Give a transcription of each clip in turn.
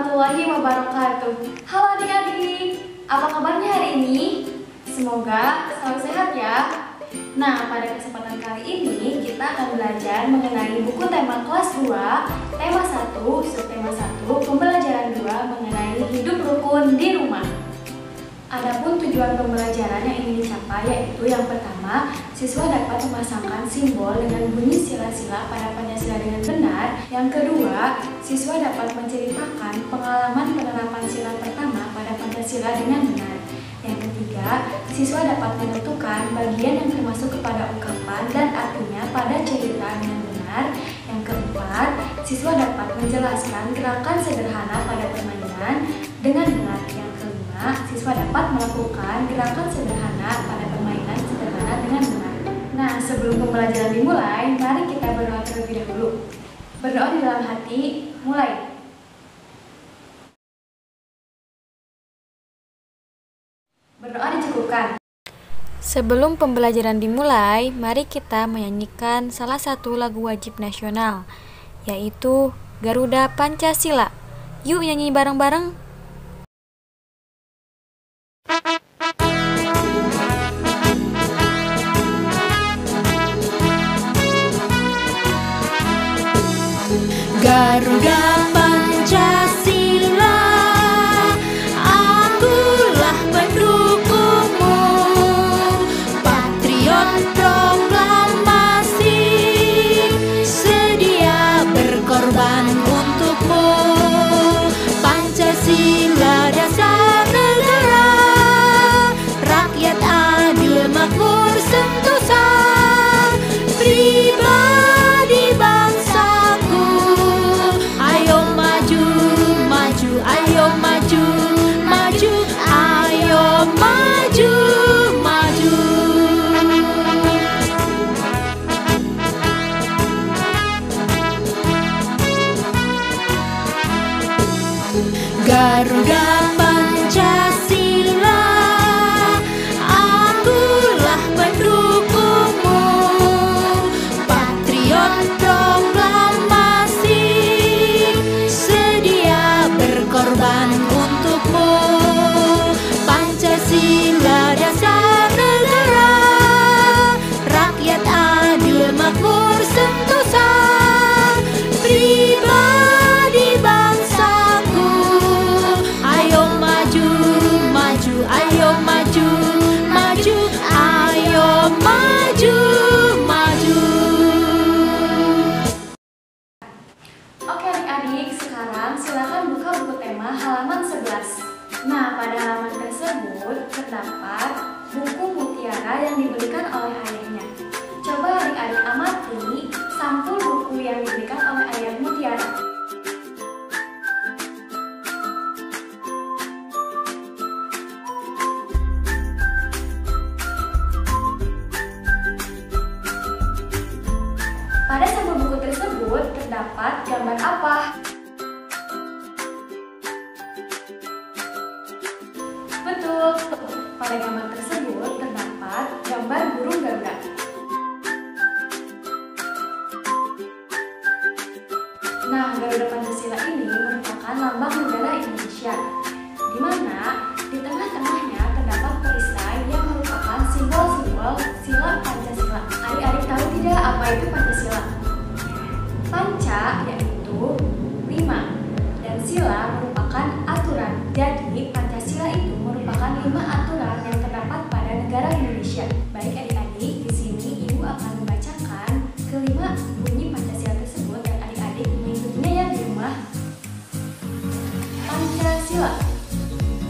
warahmatullahi wabarakatuh. Halo adik-adik, apa kabarnya hari ini? Semoga selalu sehat ya. Nah, pada kesempatan kali ini kita akan belajar mengenai buku tema kelas 2, tema 1, subtema 1, pembelajaran 2 mengenai hidup rukun di rumah. Adapun tujuan pembelajaran yang ingin dicapai yaitu yang pertama, siswa dapat memasangkan simbol dengan bunyi sila-sila pada Pancasila dengan benar. Yang kedua, siswa dapat menceritakan pengalaman penerapan sila pertama pada Pancasila dengan benar. Yang ketiga, siswa dapat menentukan bagian yang termasuk kepada ungkapan dan artinya pada cerita dengan benar. Yang keempat, siswa dapat menjelaskan gerakan sederhana pada permainan dengan benar. Yang kelima, siswa dapat melakukan gerakan sederhana pada permainan sederhana dengan benar. Nah, sebelum pembelajaran dimulai, mari kita berdoa terlebih dahulu. Berdoa di dalam hati, mulai. Berdoa dicukupkan. Sebelum pembelajaran dimulai, mari kita menyanyikan salah satu lagu wajib nasional, yaitu Garuda Pancasila. Yuk nyanyi bareng-bareng. Garuda Pancasila, akulah pendukungmu, patriot proklamasi, sedia berkorban untukmu. Pancasila dasar negara, rakyat adil makmur sentosa, pribadi bangsaku. Ayo maju, maju, ayo maju, maju, ayo maju, maju. Garuda Pancasila, akulah pendukungmu, patriot proklamasi, sedia berkorban untukmu. Pancasila dasar negara, rakyat adil makmur sentosa, pribadi bangsaku. Ayo maju, maju, ayo maju, maju, ayo maju, maju. Oke adik-adik, sekarang silakan buka buku tema halaman 11. Nah, pada halaman tersebut terdapat buku mutiara yang dibelikan oleh ayahnya. Coba adik-adik amati sampul buku yang dibelikan oleh ayah mutiara. Pada sampul buku tersebut terdapat gambar apa? Betul, pada gambar tersebut terdapat gambar burung Garuda. Nah, Garuda Pancasila ini merupakan lambang negara Indonesia, di mana di tengah-tengahnya terdapat perisai yang merupakan simbol-simbol sila Pancasila. Adik-adik tahu tidak apa itu Pancasila? Panca yaitu 5 dan sila merupakan aturan. Jadi Pancasila itu merupakan 5 aturan yang terdapat pada negara Indonesia. Baik adik-adik, di sini ibu akan membacakan kelima bunyi Pancasila tersebut dan adik-adik mengikutinya ya di rumah. Pancasila.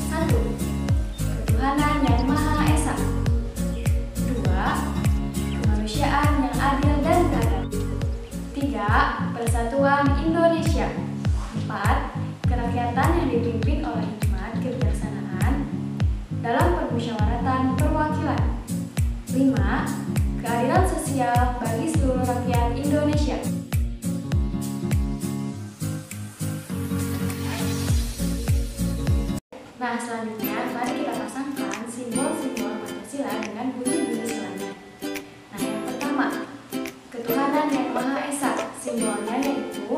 1. Ketuhanan yang Maha Esa. 2. Kemanusiaan yang adil dan beradab. 3. Persatuan Indonesia. 4. Kerakyatan yang dipimpin oleh hikmat kebijaksanaan dalam permusyawaratan perwakilan. 5. Keadilan sosial bagi seluruh rakyat Indonesia. Nah, selanjutnya mari kita pasangkan simbol-simbol Pancasila dengan bunyi-bunyi silanya. Nah, yang pertama, ketuhanan yang Maha Esa. Simbolnya yaitu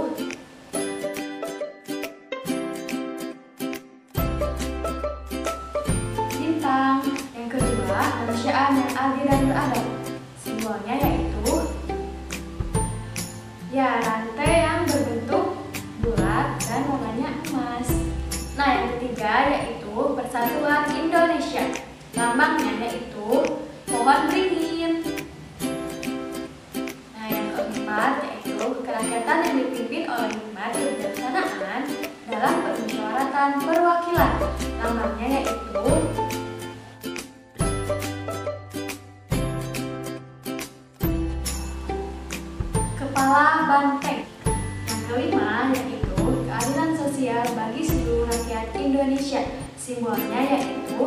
kemanusiaan yang adil dan beradab. Simbolnya yaitu rantai yang berbentuk bulat dan warnanya emas. Nah, yang ketiga yaitu Persatuan Indonesia. Lambangnya yaitu pohon beringin. Nah, yang keempat yaitu kerakyatan yang dipimpin oleh hikmat kebijaksanaan dalam permusyawaratan perwakilan. Lambangnya yaitu kepala banteng. Yang kelima yaitu keadilan sosial bagi seluruh rakyat Indonesia. Simbolnya yaitu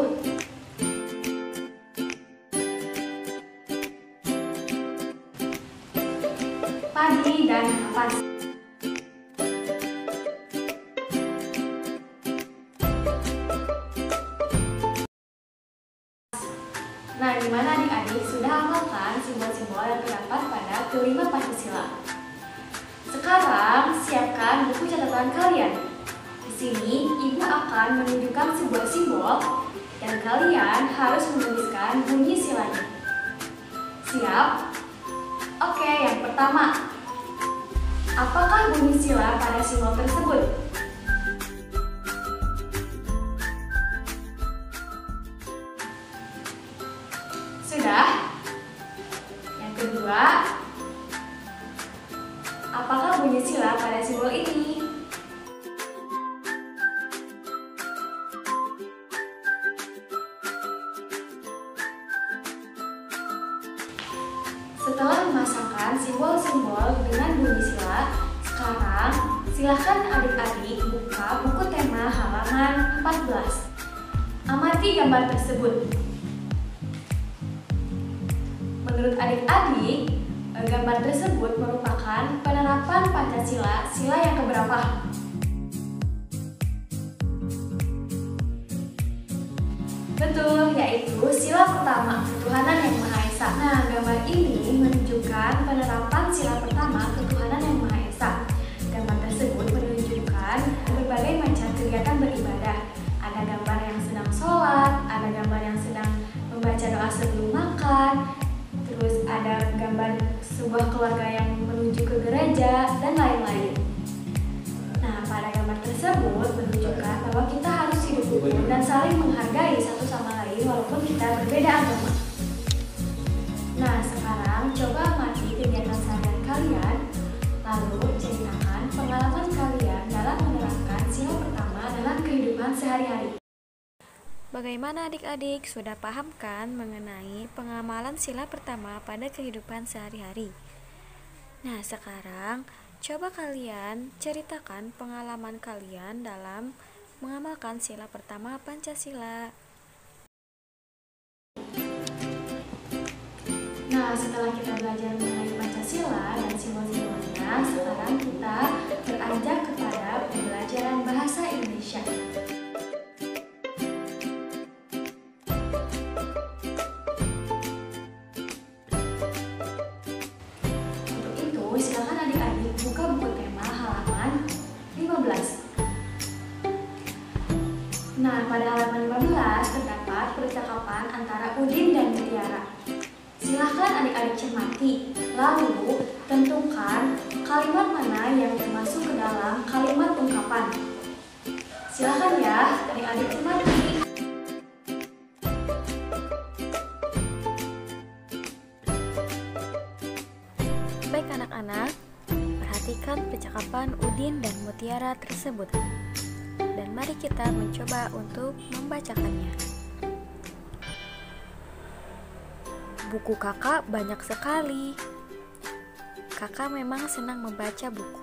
padi dan kapas. Nah, gimana adik-adik, sudah hafalkan simbol-simbol yang terdapat pada kelima Pancasila? Sekarang siapkan buku catatan kalian. Di sini ibu akan menunjukkan sebuah simbol dan kalian harus menuliskan bunyi silanya. Siap? Oke, yang pertama. Apakah bunyi sila pada simbol tersebut? Sudah? Yang kedua, apakah bunyi sila pada simbol ini? Setelah memasangkan simbol-simbol dengan bunyi sila, sekarang silakan adik-adik buka buku tema halaman 14. Amati gambar tersebut. Menurut adik-adik, gambar tersebut merupakan penerapan Pancasila, sila yang keberapa? Betul, yaitu sila pertama, ketuhanan yang Maha Esa. Nah, gambar ini menunjukkan penerapan sila pertama, ketuhanan yang Maha Esa. Gambar tersebut menunjukkan berbagai macam kegiatan beribadah. Ada gambar yang sedang sholat, ada gambar yang sedang membaca doa sebelum makan, terus ada gambar sebuah keluarga yang menuju ke gereja, dan lain-lain. Nah, pada gambar tersebut menunjukkan bahwa kita harus hidup rukun dan saling menghargai satu sama lain walaupun kita berbeda agama. Nah, sekarang coba amati kegiatan seharian kalian, lalu ceritakan pengalaman kalian dalam menerapkan sila pertama dalam kehidupan sehari-hari. Bagaimana adik-adik, sudah paham kan mengenai pengamalan sila pertama pada kehidupan sehari-hari? Nah, sekarang coba kalian ceritakan pengalaman kalian dalam mengamalkan sila pertama Pancasila. Nah, setelah kita belajar mengenai Pancasila dan simbol-simbolnya, sekarang kita beranjak kepada pembelajaran bahasa Indonesia. Silakan adik-adik buka buku tema halaman 15. Nah, pada halaman 15 terdapat percakapan antara Udin dan Mutiara. Silakan adik-adik cermati, lalu tentukan kalimat mana yang termasuk ke dalam kalimat ungkapan. Silakan ya, adik-adik cermati. Baik anak-anak, perhatikan percakapan Udin dan Mutiara tersebut. Dan mari kita mencoba untuk membacakannya. Buku kakak banyak sekali. Kakak memang senang membaca buku.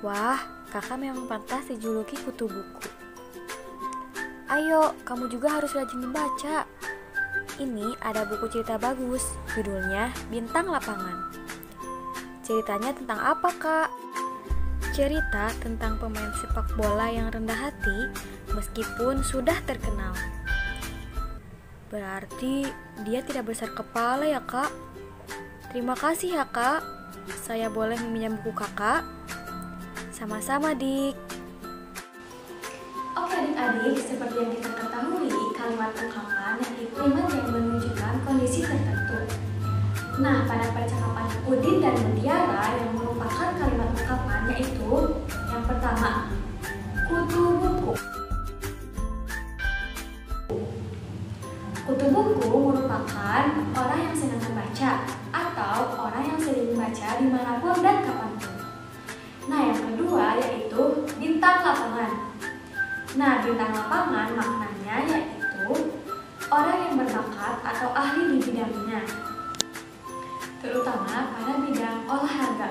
Wah, kakak memang pantas dijuluki kutu buku. Ayo, kamu juga harus rajin membaca. Ini ada buku cerita bagus, judulnya Bintang Lapangan. Ceritanya tentang apa, Kak? Cerita tentang pemain sepak bola yang rendah hati meskipun sudah terkenal. Berarti dia tidak besar kepala ya, Kak? Terima kasih ya, Kak. Saya boleh meminjam buku Kakak? Sama-sama, Dik. Oke adik-adik, seperti yang kita ketahui, kalimat ungkapan yaitu kalimat yang Nah, pada percakapan Udin dan Mutiara yang merupakan kalimat ungkapan yaitu yang pertama, kutu buku. Kutu buku merupakan orang yang senang membaca atau orang yang sering membaca dimanapun dan kapanpun. Nah, yang kedua yaitu bintang lapangan. Nah, bintang lapangan maknanya yaitu orang yang berbakat atau ahli di bidangnya, terutama pada bidang olahraga.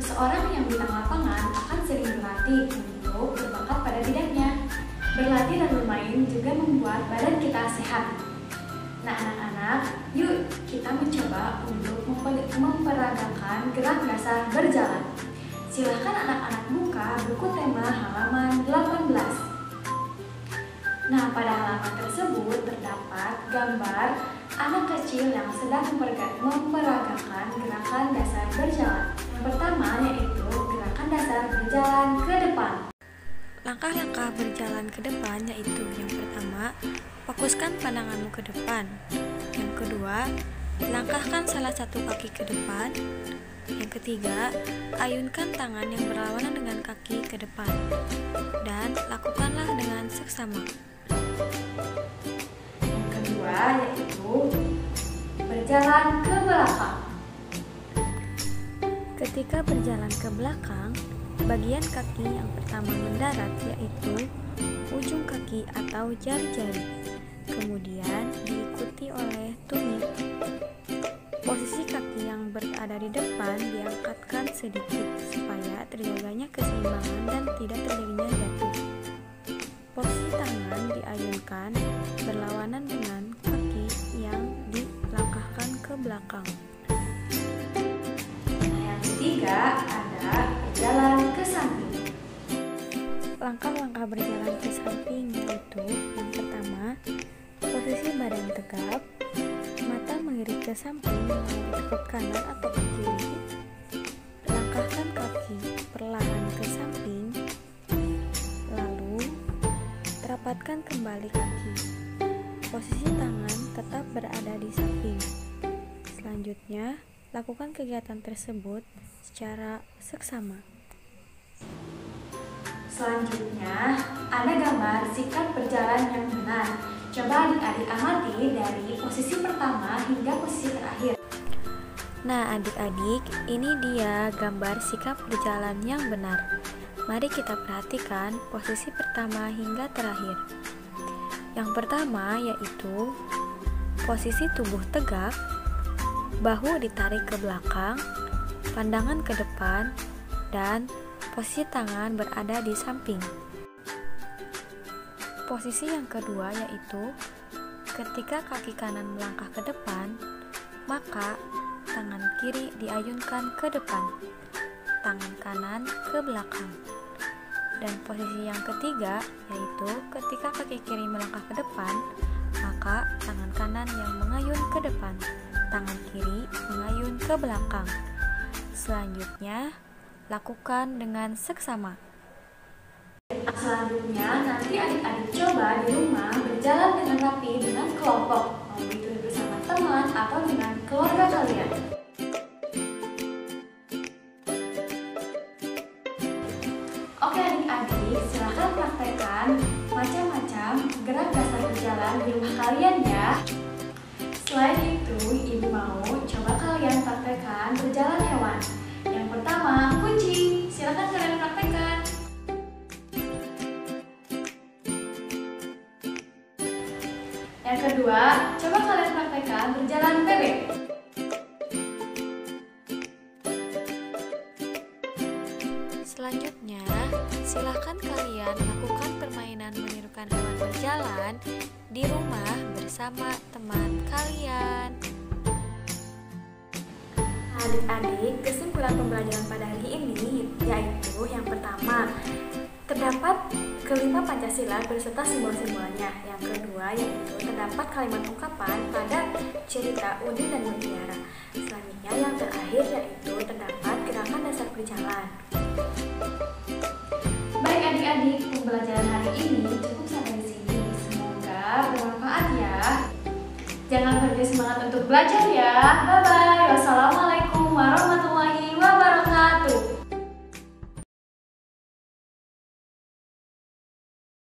Seseorang yang bintang lapangan akan sering berlatih untuk berbakat pada bidangnya. Berlatih dan bermain juga membuat badan kita sehat. Nah, anak-anak, yuk kita mencoba untuk memperagakan gerak dasar berjalan. Silahkan anak-anak buka buku tema halaman 18. Nah, pada halaman tersebut terdapat gambar anak kecil yang sedang memperagakan gerakan dasar berjalan. Yang pertama yaitu gerakan dasar berjalan ke depan. Langkah-langkah berjalan ke depan yaitu yang pertama, fokuskan pandanganmu ke depan. Yang kedua, langkahkan salah satu kaki ke depan. Yang ketiga, ayunkan tangan yang berlawanan dengan kaki ke depan. Dan lakukanlah dengan seksama. Yang kedua yaitu berjalan ke belakang. Ketika berjalan ke belakang, bagian kaki yang pertama mendarat yaitu ujung kaki atau jari-jari. Kemudian diikuti oleh tumit. Posisi kaki yang berada di depan diangkatkan sedikit supaya terjaganya keseimbangan dan tidak terjadinya jatuh. Posisi tangan diayunkan berlawanan dengan kaki yang dilangkahkan ke belakang. Nah, yang ketiga ada berjalan ke samping. Langkah-langkah berjalan ke samping yaitu yang pertama, posisi badan tegap, mata melirik ke samping ke kanan atau ke kiri. Langkahkan kaki perlahan ke samping, lalu rapatkan kembali kaki. Posisi tangan tetap berada di samping. Selanjutnya, lakukan kegiatan tersebut secara seksama. Selanjutnya, ada gambar sikap berjalan yang benar. Coba adik-adik amati dari posisi pertama hingga posisi terakhir. Nah, adik-adik, ini dia gambar sikap berjalan yang benar. Mari kita perhatikan posisi pertama hingga terakhir. Yang pertama yaitu posisi tubuh tegak, bahu ditarik ke belakang, pandangan ke depan, dan posisi tangan berada di samping. Posisi yang kedua yaitu ketika kaki kanan melangkah ke depan, maka tangan kiri diayunkan ke depan, tangan kanan ke belakang. Dan posisi yang ketiga yaitu ketika kaki kiri melangkah ke depan, maka tangan kanan yang mengayun ke depan, tangan kiri mengayun ke belakang. Selanjutnya, lakukan dengan seksama. Selanjutnya, nanti adik-adik coba di rumah berjalan dengan rapi dengan kelompok, mau itu bersama teman atau dengan keluarga kalian. Oke adik-adik, silahkan praktekkan macam-macam gerak dasar berjalan di rumah kalian ya. Selain itu, ibu mau coba kalian praktekkan berjalan hewan. Yang pertama, kucing. Silahkan kalian praktekkan. Yang kedua, coba kalian praktekkan berjalan bebek. Selanjutnya, silakan kalian lakukan permainan menirukan hewan berjalan di rumah bersama teman kalian. Adik-adik, kesimpulan pembelajaran pada hari ini yaitu yang pertama, terdapat kelima Pancasila beserta simbol-simbolnya. Yang kedua yaitu terdapat kalimat ungkapan pada cerita Udin dan Mutiara. Selanjutnya yang terakhir yaitu terdapat gerakan dasar berjalan. Baik adik-adik, pembelajaran hari ini cukup sampai di sini. Semoga bermanfaat ya. Jangan tetap semangat untuk belajar ya. Bye bye. Wassalamualaikum warahmatullahi wabarakatuh.